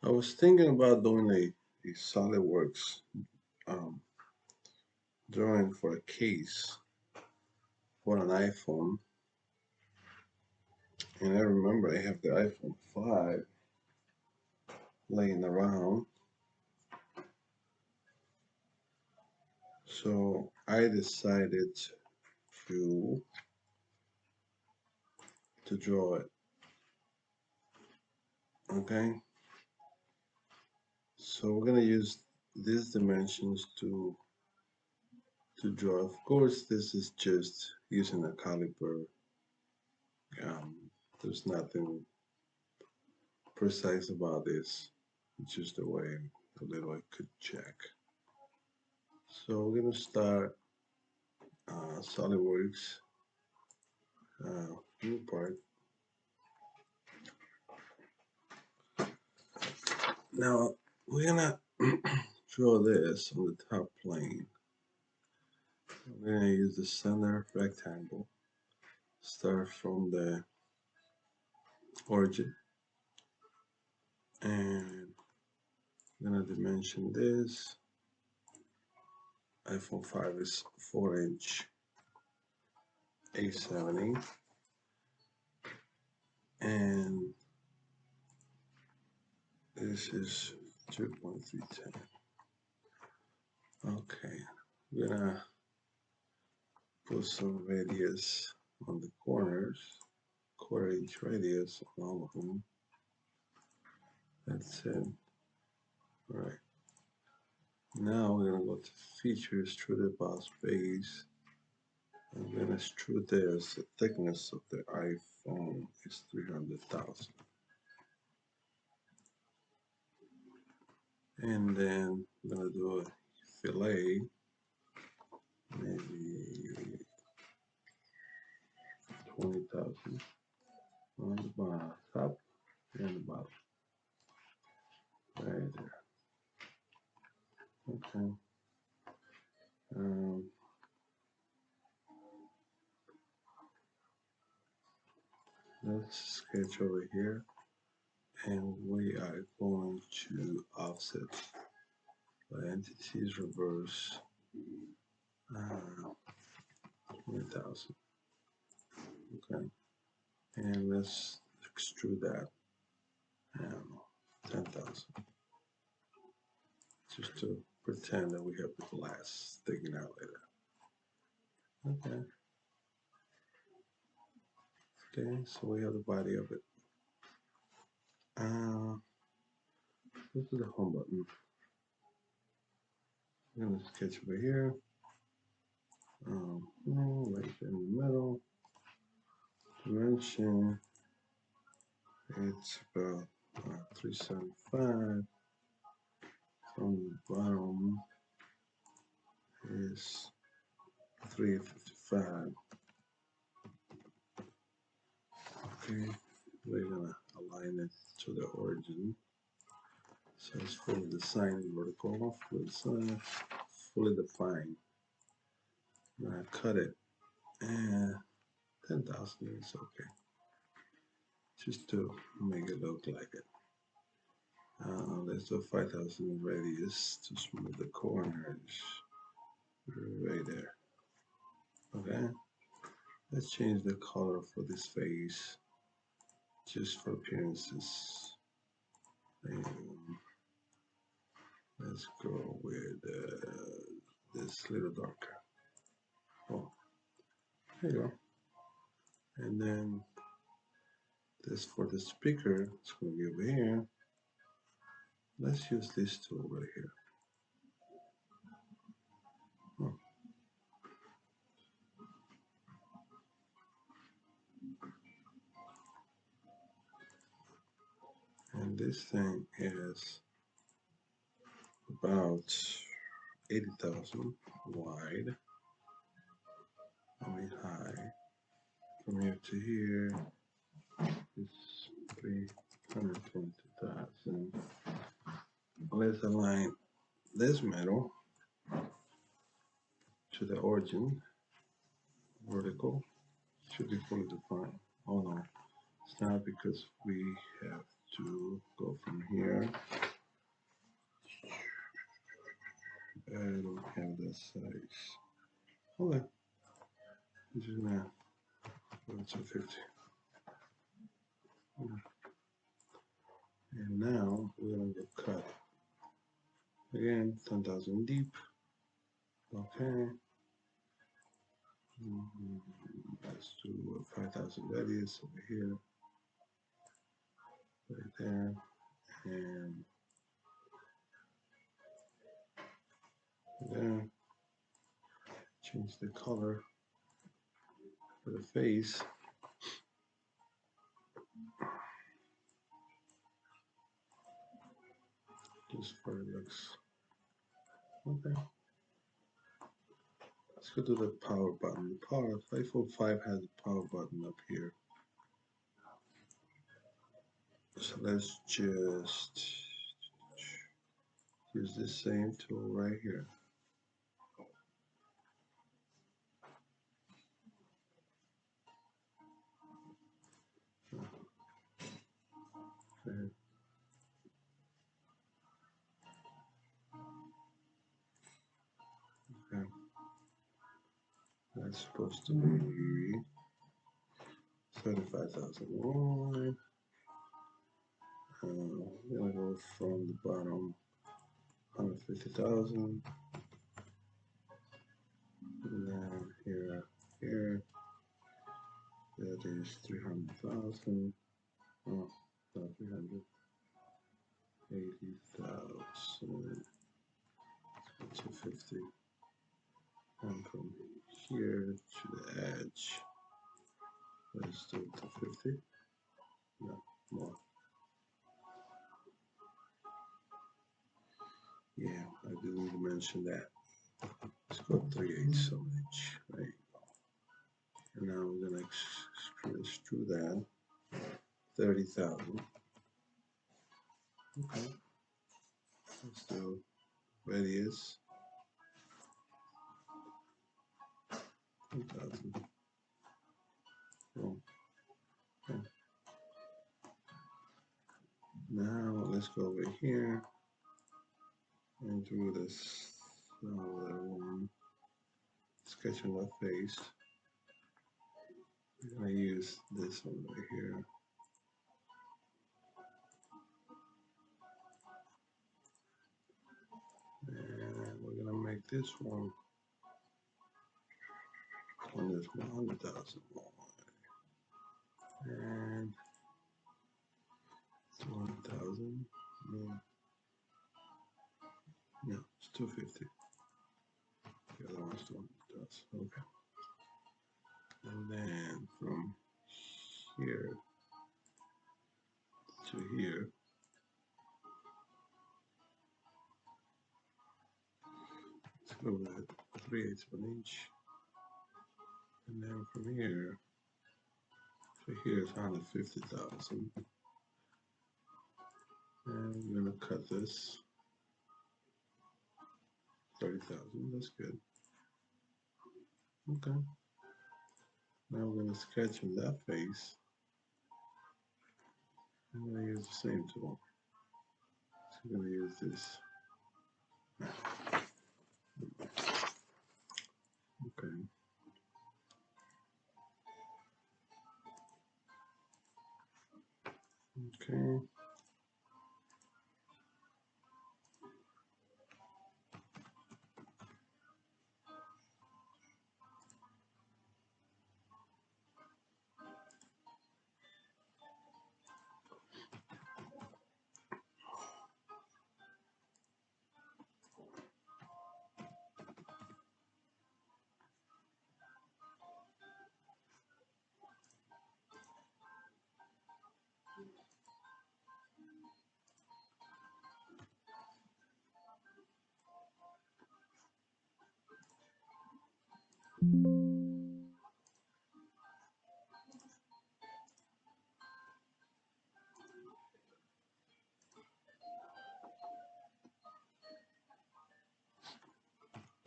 I was thinking about doing a SolidWorks um, drawing for a case for an iPhone, and I remember I have the iPhone 5 laying around, so I decided to draw it. Okay, so we're gonna use these dimensions to draw. Of course, this is just using a caliper. There's nothing precise about this. It's just a way a little I could check. So we're gonna start SolidWorks new part. Now we're gonna draw this on the top plane. We're gonna use the center rectangle. Start from the origin, and I'm gonna dimension this. iPhone 5 is 4-inch A70, and this is 2.310. Okay, we're gonna put some radius on the corners, 1/4 inch radius on all of them. That's it. All right. Now we're gonna go to features, extruded boss base. I'm gonna extrude this. The thickness of the iPhone is 300,000. And then I'm gonna do a fillet, maybe 20,000 on the bottom, top and the bottom, right there. Okay. Let's sketch over here, and we are going to offset the entities reverse 20,000. Okay, and let's extrude that 10,000, just to pretend that we have the glass sticking out like that. Okay. Okay, so we have the body of it. This is the home button. I'm gonna sketch over here. Right in the middle. Dimension. It's about 375. From the bottom is 355. Okay, we're gonna align it to the origin. So it's fully designed vertical, fully defined. I'm gonna cut it, and 10,000 is okay, just to make it look like it. Let's do 5,000 radius to smooth the corners right there. Okay, let's change the color for this face just for appearances. Let's go with this little darker. Oh, there you go. And then this for the speaker, it's going to be over here. Let's use this tool right here. Oh. And this thing is about 80,000 wide. I mean high. From here to here is 320,000. Let's align this metal to the origin, vertical, should be fully defined. Oh no, it's not, because we have to go from here, and we have the size. Okay, I'm just gonna go to 50. And now we're gonna go cut. Again, 10,000 deep. Okay. Let's do 5,000 radius over here, right there, and there. Change the color for the face. Just for it looks okay. Let's go to the power button. The iPhone 5 has a power button up here. So let's just use this same tool right here. Okay. Okay. That's supposed to be 75,000 wide. We're gonna go from the bottom 150,000. And then here, that is 300,000. Oh, not 300. 80,000. 250. And from here to the edge, let's do 250. No, more. Yeah, I do need to mention that. Let's go 3/8 of an inch. Right. And now we're gonna extrude that 30,000. Okay. Let's do radius 10,000. Oh. Okay. Now let's go over here and do this other one. Sketching my face. I'm gonna use this one right here. And we're gonna make this one on this 100,000 and 1,000. No, it's 250. The other one's 200,000. Okay. And then from here to here, let's go with 3/8 of an inch. And then from here to here is 150,000. And we're gonna cut this 30,000. That's good. Okay. Now we're gonna sketch on that face. I'm gonna use the same tool. So I'm gonna use this. Okay. Okay.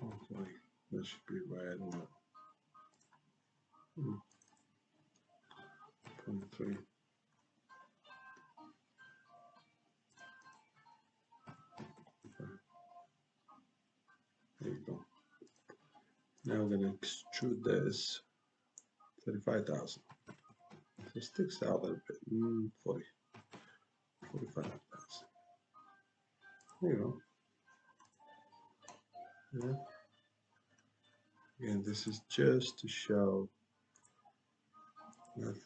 Hopefully that should be right on 23. Now we're gonna extrude this 35,000. So it sticks out a little bit. 45,000. There you go. Yeah. Again, this is just to show that.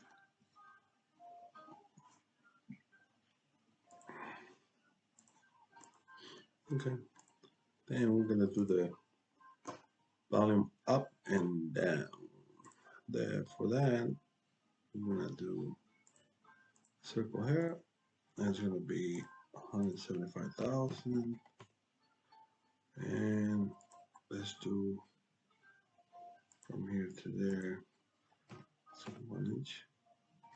Okay. Then we're gonna do the volume up and down. For that, we're gonna do circle here. That's gonna be 175,000. And let's do from here to there. So 1 inch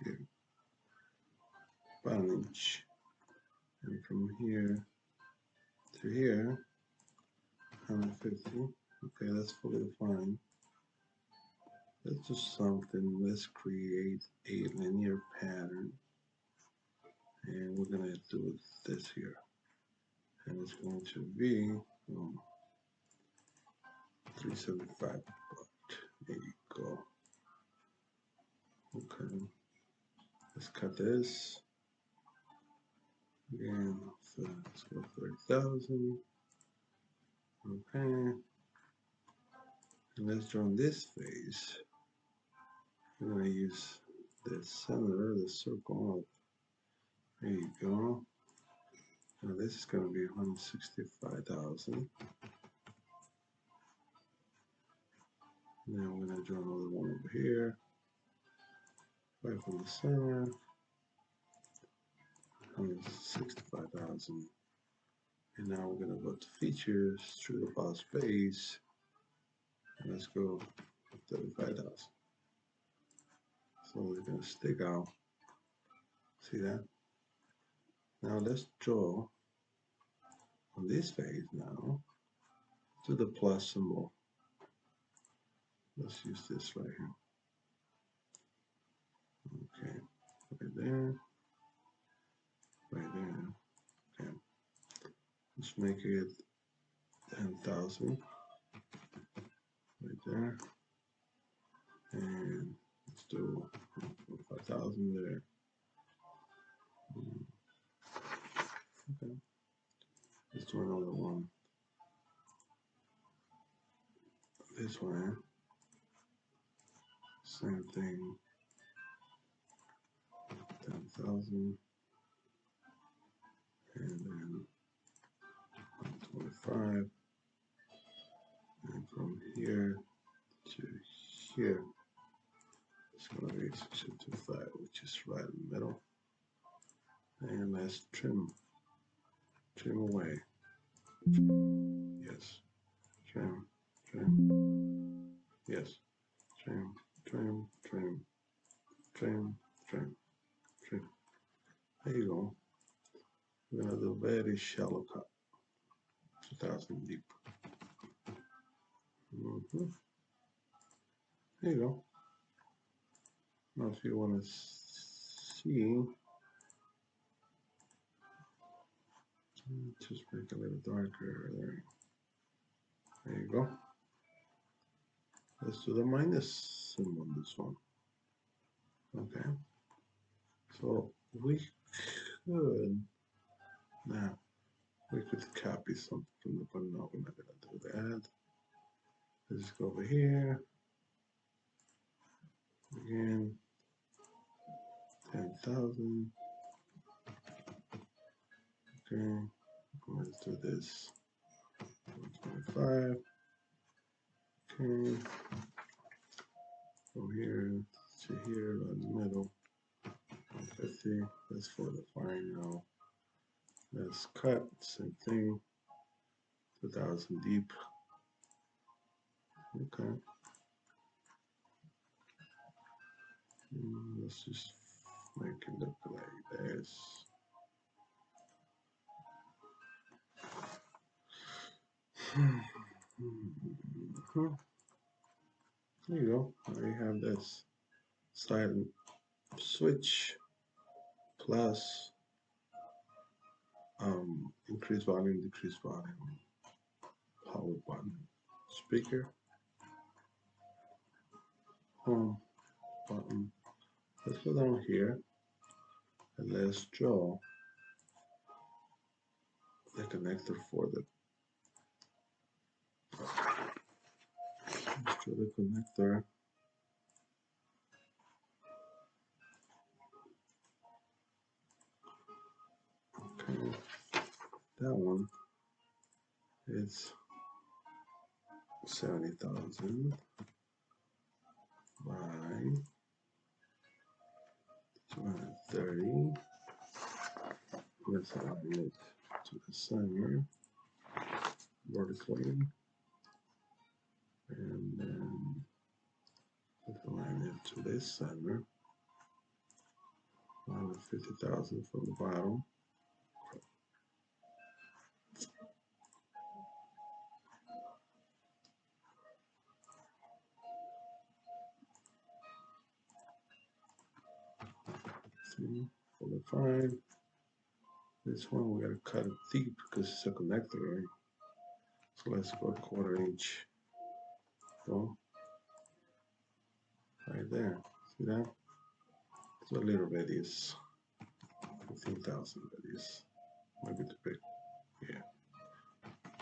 here, 1 inch, and from here to here, 150. Okay, that's fully defined. Let's do something. Let's create a linear pattern, and we're gonna do this here, and it's going to be 375. There you go. Okay, let's cut this again. So let's go 30,000. Okay, and let's draw this face. We're gonna use the center, the circle. There you go. Now this is gonna be 165,000. Now I'm gonna draw another one over here, right from the center. 165,000. And now we're gonna go to features, extrude about space, and let's go 35,000. So it's gonna stick out. See that? Now let's draw on this phase now to the plus symbol. Let's use this right here. Okay, right there, right there. Okay, let's make it 10,000 right there, and let's do 5,000 there. Okay, let's do another one. This one, same thing. 10,000, and then 125, and from here to here, it's going to be 625, which is right in the middle. And let's trim away. Yes, trim, yes, trim. There you go. We're going to do very shallow cut, 2,000 deep. There you go. Now if you want to see, just make a little darker there. There you go. Let's do the minus symbol on this one. Okay. So we could, now we could copy something from the, but no, we're not gonna do that. Let's just go over here. Again, 10,000. Okay, let's do this. 125. Okay, from here to here, in the middle. 150. Let's for the fine now. Let's cut, same thing. 2,000 deep. Okay. Let's just make it look like this. There you go. Now you have this side switch plus increase volume, decrease volume, power button, speaker. home button. Let's go down here and let's draw the connector for the connector. Okay, that one is 70,000 by 230. Let's align it to the center vertically, and then let's align it to this center. 150,000 from the bottom. See, fully fine. This one we gotta cut it deep because it's a connector, right? So let's go 1/4 inch. Go right there. See that? It's a little radius. 15,000 radius. Maybe too big. Yeah.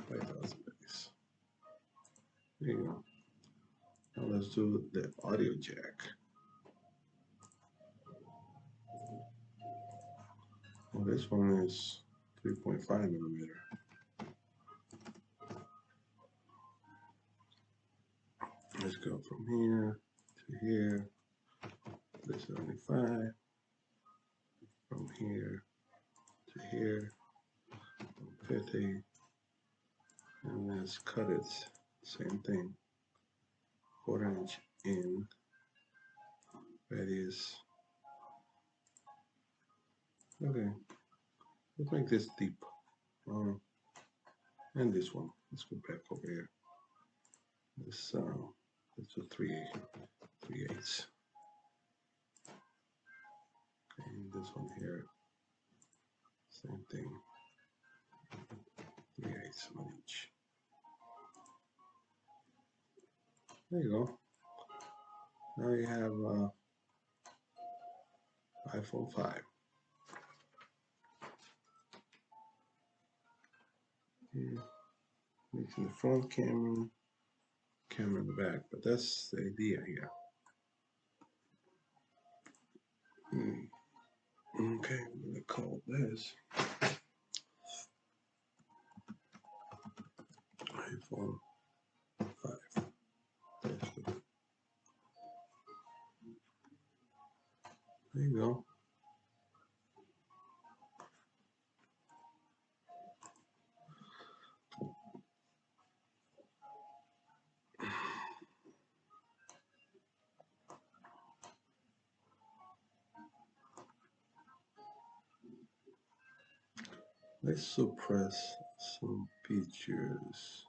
5,000 radius. There you go. Now let's do the audio jack. Well, this one is 3.5 millimeter. Let's go from here to here. This 75. From here to here. 50. And let's cut it. Same thing. 1/4 inch in. Radius. Okay. Let's make this deep. And this one. Let's go back over here. This let's do 3/8. Okay, and this one here. Same thing. 3/8 on each. There you go. Now you have iPhone 5. Here, making the front camera, camera in the back, but that's the idea here. Okay, I'm gonna call this iPhone 5. There you go. Let's suppress some pictures.